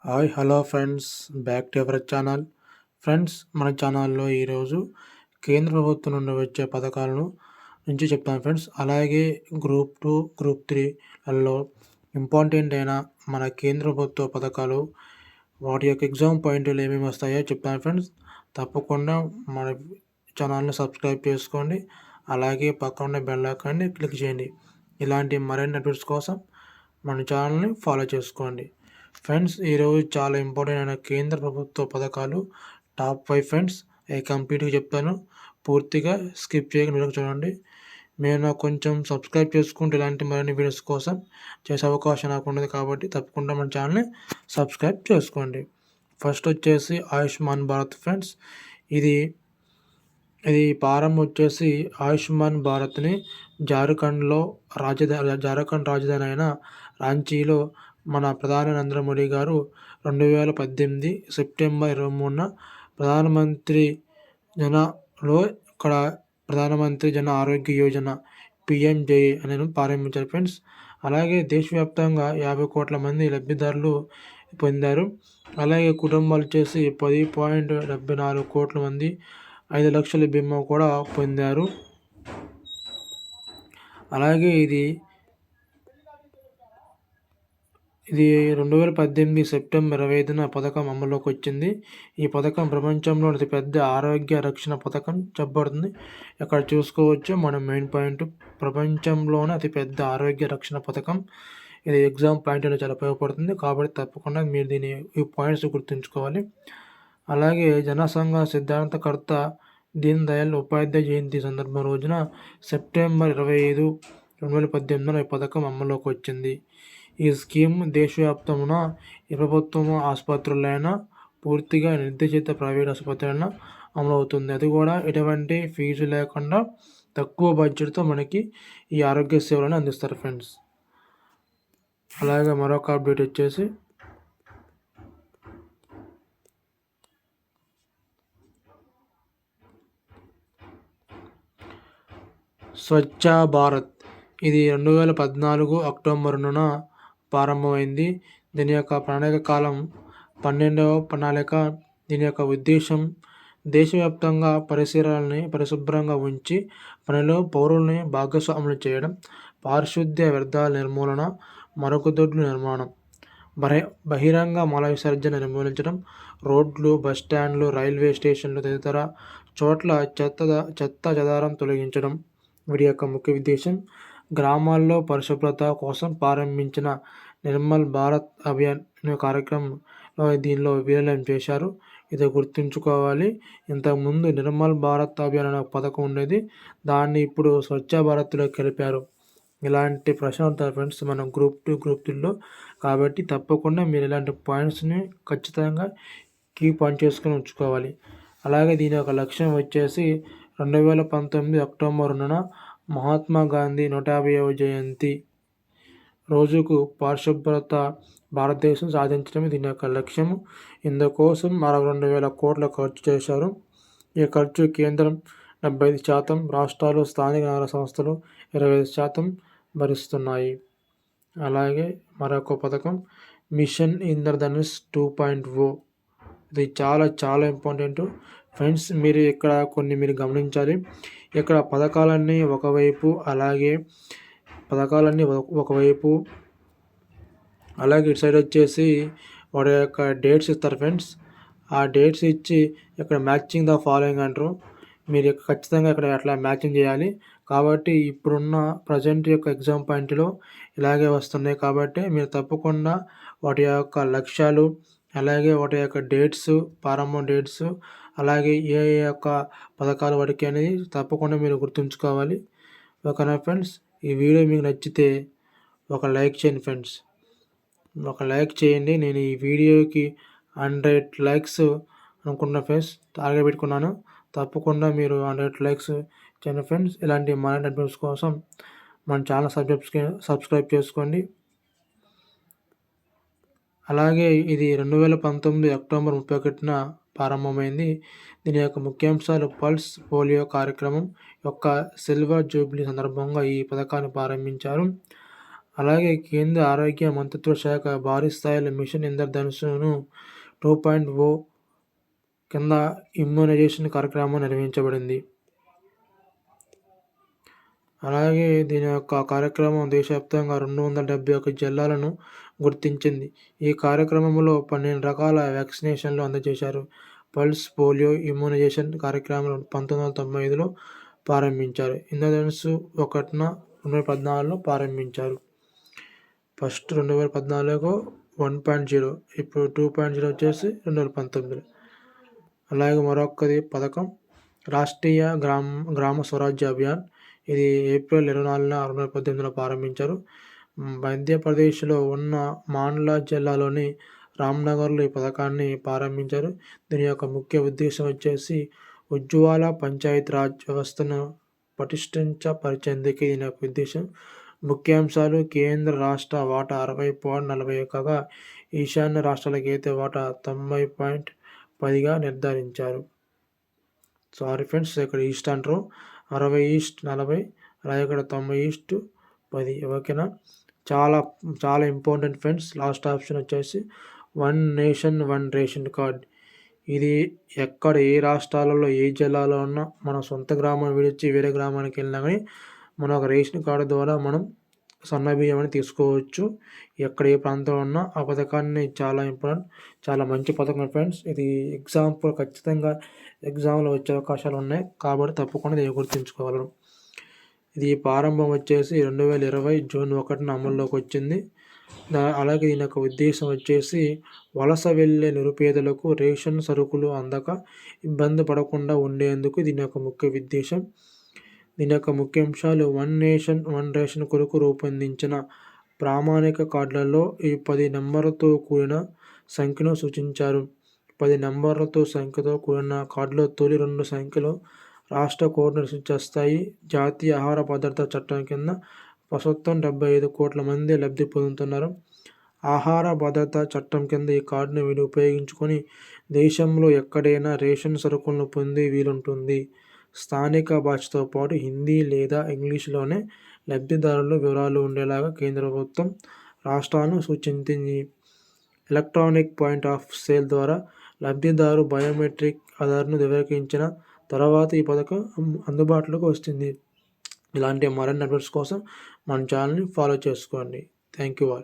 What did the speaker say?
Hi hello friends, back to our channel. Friends, మన ఛానల్లో ఈరోజు కేంద్ర ప్రభుత్వం నుండి వచ్చే పథకాలను నుంచి చెప్తాను ఫ్రెండ్స్. అలాగే గ్రూప్ 2, గ్రూప్ 3లలో ఇంపార్టెంట్ అయిన మన కేంద్ర ప్రభుత్వ పథకాలు, వాటి యొక్క ఎగ్జామ్ పాయింట్లు ఏమేమి వస్తాయో చెప్తాను ఫ్రెండ్స్. తప్పకుండా మన ఛానల్ని సబ్స్క్రైబ్ చేసుకోండి. అలాగే పక్కన ఉన్న బెల్ ఐకాన్ని క్లిక్ చేయండి. ఇలాంటి మరిన్ని అప్డేట్స్ కోసం మన ఛానల్ని ఫాలో చేసుకోండి. ఫ్రెండ్స్, ఈరోజు చాలా ఇంపార్టెంట్ అయిన కేంద్ర ప్రభుత్వ పథకాలు టాప్ 5 ఫ్రెండ్స్. కంప్లీట్గా చెప్తాను, పూర్తిగా స్కిప్ చేయకుండా చూడండి. మీరు నాకు కొంచెం సబ్స్క్రైబ్ చేసుకుంటే ఇలాంటి మరిన్ని వీడియోస్ కోసం చేసే అవకాశం నాకు ఉండదు, కాబట్టి తప్పకుండా మన ఛానల్ని సబ్స్క్రైబ్ చేసుకోండి. ఫస్ట్ వచ్చేసి ఆయుష్మాన్ భారత్ ఫ్రెండ్స్. ఇది ప్రారంభం వచ్చేసి ఆయుష్మాన్ భారత్ని జార్ఖండ్ రాజధాని అయిన రాంచీలో మన ప్రధాని నరేంద్ర మోడీ గారు 2018 సెప్టెంబర్ 23న ప్రధానమంత్రి జన ఆరోగ్య యోజన PMJA అనేది ప్రారంభించారు ఫ్రెండ్స్. అలాగే దేశవ్యాప్తంగా 50 కోట్ల మంది లబ్ధిదారులు పొందారు. అలాగే కుటుంబాలు వచ్చేసి 10.74 కోట్ల మంది 5 లక్షల బీమా కూడా పొందారు. అలాగే ఇది 2018 సెప్టెంబర్ 25న పథకం అమల్లోకి వచ్చింది. ఈ పథకం ప్రపంచంలో అతిపెద్ద ఆరోగ్య రక్షణ పథకం చెప్పబడుతుంది. ఇక్కడ చూసుకోవచ్చు మన మెయిన్ పాయింట్, ప్రపంచంలోనే అతిపెద్ద ఆరోగ్య రక్షణ పథకం. ఇది ఎగ్జామ్ పాయింట్ అనేది చాలా ఉపయోగపడుతుంది, కాబట్టి తప్పకుండా మీరు ఈ పాయింట్స్ గుర్తుంచుకోవాలి. అలాగే జనసంఘ సిద్ధాంతకర్త దీన్ దయాళ్ ఉపాధ్యాయ జయంతి సందర్భం రోజున సెప్టెంబర్ 25, 2018 ఈ పథకం అమల్లోకి వచ్చింది. ఈ స్కీమ్ దేశవ్యాప్తమున ఏ ప్రభుత్వ ఆసుపత్రులైనా పూర్తిగా నిర్దేశిత ప్రైవేట్ ఆసుపత్రులైనా అమలవుతుంది. అది కూడా ఎటువంటి ఫీజు లేకుండా తక్కువ బడ్జెట్తో మనకి ఈ ఆరోగ్య సేవలను అందిస్తారు ఫ్రెండ్స్. అలాగే మరొక అప్డేట్ వచ్చేసి స్వచ్ఛ భారత్. ఇది 2014 అక్టోబర్ 2న ప్రారంభమైంది. దీని యొక్క ప్రణాళిక కాలం 12వ ప్రణాళిక. దీని యొక్క ఉద్దేశం దేశవ్యాప్తంగా పరిసరాలని పరిశుభ్రంగా ఉంచి పనిలో పౌరుల్ని భాగస్వాములు చేయడం, పారిశుద్ధ్య వ్యర్థాల నిర్మూలన, మరుగుదొడ్ల నిర్మాణం, బహిరంగ మల విసర్జన నిర్మూలించడం, రోడ్లు, బస్టాండ్లు, రైల్వే స్టేషన్లు తదితర చోట్ల చెత్త చెదారం తొలగించడం వీటి యొక్క ముఖ్య ఉద్దేశం. గ్రామాల్లో పరిశుభ్రత కోసం ప్రారంభించిన నిర్మల్ భారత్ అభియాన్ కార్యక్రమంలో దీనిలో విలీనం చేశారు. ఇది గుర్తుంచుకోవాలి. ఇంతకుముందు నిర్మల్ భారత్ అభియాన్ అనే పథకం ఉండేది, దాన్ని ఇప్పుడు స్వచ్ఛ భారత్లో కలిపారు. ఇలాంటి ప్రశ్నలు ఉంటాయి ఫ్రెండ్స్ మనం గ్రూప్ 2, గ్రూప్ 3లో, కాబట్టి తప్పకుండా మీరు ఇలాంటి పాయింట్స్ని ఖచ్చితంగా కీ పాయింట్ చేసుకొని ఉంచుకోవాలి. అలాగే దీని యొక్క లక్ష్యం వచ్చేసి 2019 అక్టోబర్ 2న మహాత్మా గాంధీ 150వ జయంతి రోజుకు పరిశుభ్రత భారతదేశం సాధించడమే దీని యొక్క లక్ష్యము. ఇందుకోసం 62,000 కోట్లు ఖర్చు చేశారు. ఈ ఖర్చు కేంద్రం 75%, రాష్ట్రాలు, స్థానిక నగర సంస్థలు 25% భరిస్తున్నాయి. అలాగే మరొక పథకం మిషన్ ఇంద్రధనుష్ 2.0. ఇది చాలా చాలా ఇంపార్టెంట్ ఫ్రెండ్స్. మీరు ఇక్కడ మీరు గమనించాలి. ఇక్కడ పథకాలన్నీ ఒకవైపు, అలాగే ఇటు సైడ్ వచ్చేసి వాడి యొక్క డేట్స్ ఇస్తారు ఫ్రెండ్స్. ఆ డేట్స్ ఇచ్చి ఇక్కడ మ్యాచింగ్ ద ఫాలోయింగ్ అంటారు. మీరు ఖచ్చితంగా ఇక్కడ అట్లా మ్యాచింగ్ చేయాలి. కాబట్టి ఇప్పుడున్న ప్రజెంట్ యొక్క ఎగ్జామ్ పాయింట్లో ఇలాగే వస్తున్నాయి. కాబట్టి మీరు తప్పకుండా వాటి యొక్క లక్ష్యాలు, అలాగే వాటి యొక్క డేట్స్, ప్రారంభం డేట్స్, అలాగే ఏ యొక్క పథకాలు వాటికి అనేది తప్పకుండా మీరు గుర్తుంచుకోవాలి. ఓకేనా ఫ్రెండ్స్? ఈ వీడియో మీకు నచ్చితే ఒక లైక్ చేయండి ఫ్రెండ్స్, ఒక లైక్ చేయండి. నేను ఈ వీడియోకి 100 లైక్స్ అనుకున్న ఫ్రెండ్స్, టార్గెట్ పెట్టుకున్నాను. తప్పకుండా మీరు 100 లైక్స్ చేయండి ఫ్రెండ్స్. ఇలాంటి మరిన్ని అప్డేట్స్ కోసం మన ఛానల్ సబ్స్క్రైబ్ చేసుకోండి. అలాగే ఇది 2019 అక్టోబర్ 31న ప్రారంభమైంది. దీని యొక్క ముఖ్యాంశాలు: పల్స్ పోలియో కార్యక్రమం యొక్క సిల్వర్ జూబ్లీ సందర్భంగా ఈ పథకాన్ని ప్రారంభించారు. అలాగే కేంద్ర ఆరోగ్య మంత్రిత్వ శాఖ భారీ స్థాయిలో మిషన్ ఇంద్రధనుస్సును 2.0 కింద ఇమ్యునైజేషన్ కార్యక్రమం నిర్వహించబడింది. అలాగే దీని యొక్క కార్యక్రమం దేశవ్యాప్తంగా 271 జిల్లాలను గుర్తించింది. ఈ కార్యక్రమంలో 12 రకాల వ్యాక్సినేషన్లు అందజేశారు. పల్స్ పోలియో ఇమ్యునైజేషన్ కార్యక్రమం 1995లో ప్రారంభించారు. ఇంద్రధనుస్సు 2014లో ప్రారంభించారు. ఫస్ట్ 2014 1.0, ఇప్పుడు 2.0 వచ్చేసి 2019. అలాగే మరొకది పథకం రాష్ట్రీయ గ్రామ స్వరాజ్య అభియాన్. ఇది ఏప్రిల్ 24న 2018లో ప్రారంభించారు. మధ్యప్రదేశ్లో ఉన్న మాండ్లా జిల్లాలోని రామ్నగర్లో ఈ పథకాన్ని ప్రారంభించారు. దీని యొక్క ముఖ్య ఉద్దేశం వచ్చేసి ఉజ్వల పంచాయతీరాజ్ వ్యవస్థను పటిష్టపరిచేందుకు దీని యొక్క ఉద్దేశం. ముఖ్యాంశాలు: కేంద్ర రాష్ట్ర వాటా 60.41 కాగా ఈశాన్య రాష్ట్రాలకు అయితే వాటా 90.10గా నిర్ధారించారు. సారీ ఫ్రెండ్స్, ఇక్కడ ఈస్ట్ అంటారు, 60:40, అలాగే ఇక్కడ 90:10. ఓకేనా, చాలా చాలా ఇంపార్టెంట్ ఫ్రెండ్స్. లాస్ట్ ఆప్షన్ వచ్చేసి 1 నేషన్ 1 రేషన్ కార్డ్. ఇది ఎక్కడ ఏ రాష్ట్రాలలో ఏ జిల్లాలో ఉన్నా మన సొంత గ్రామం విడిచి వేరే గ్రామానికి వెళ్ళినా కానీ మన ఒక రేషన్ కార్డు ద్వారా మనం సన్న బియ్యం అని తీసుకోవచ్చు. ఎక్కడ ఏ ప్రాంతంలో ఉన్నా ఆ పథకాన్ని చాలా ఇంపార్టెంట్, చాలా మంచి పథకం ఫ్రెండ్స్. ఇది ఖచ్చితంగా ఎగ్జామ్లో వచ్చే అవకాశాలు ఉన్నాయి కాబట్టి తప్పకుండా దీన్ని గుర్తుంచుకోగలరు. ఇది ప్రారంభం వచ్చేసి 2020 జూన్ 1న అమల్లోకి వచ్చింది. అలాగే దీని యొక్క ఉద్దేశం వచ్చేసి వలస వెళ్ళే నిరుపేదలకు రేషన్ సరుకులు అందక ఇబ్బంది పడకుండా ఉండేందుకు దీని యొక్క ముఖ్య ఉద్దేశం. దీని యొక్క ముఖ్యాంశాలు: 1 నేషన్ 1 రేషన్ కొరకు రూపొందించిన ప్రామాణిక కార్డులలో ఈ 10 నెంబర్లతో కూడిన సంఖ్యను సూచించారు. 10 నెంబర్లతో సంఖ్యతో కూడిన కార్డులో తొలి 2 సంఖ్యలు రాష్ట్ర కోడ్ను సూచిస్తాయి. జాతీయ ఆహార భద్రతా చట్టం కింద ప్రస్తుతం 75 కోట్ల మంది లబ్ధి పొందుతున్నారు. ఆహార భద్రతా చట్టం కింద ఈ కార్డును ఉపయోగించుకొని దేశంలో ఎక్కడైనా రేషన్ సరుకులను పొందే వీలుంటుంది. స్థానిక భాషతో పాటు హిందీ లేదా ఇంగ్లీష్లోనే లబ్ధిదారుల వివరాలు ఉండేలాగా కేంద్ర ప్రభుత్వం రాష్ట్రాలను సూచించింది. ఎలక్ట్రానిక్ పాయింట్ ఆఫ్ సేల్ ద్వారా లబ్ధిదారు బయోమెట్రిక్ ఆధార్ను ధృవీకరించిన తర్వాత ఈ పథకం అందుబాటులోకి వస్తుంది. ఇలాంటి మరిన్ని అప్డేట్స్ కోసం మన ఛానల్ని ఫాలో చేసుకోండి. Thank you all.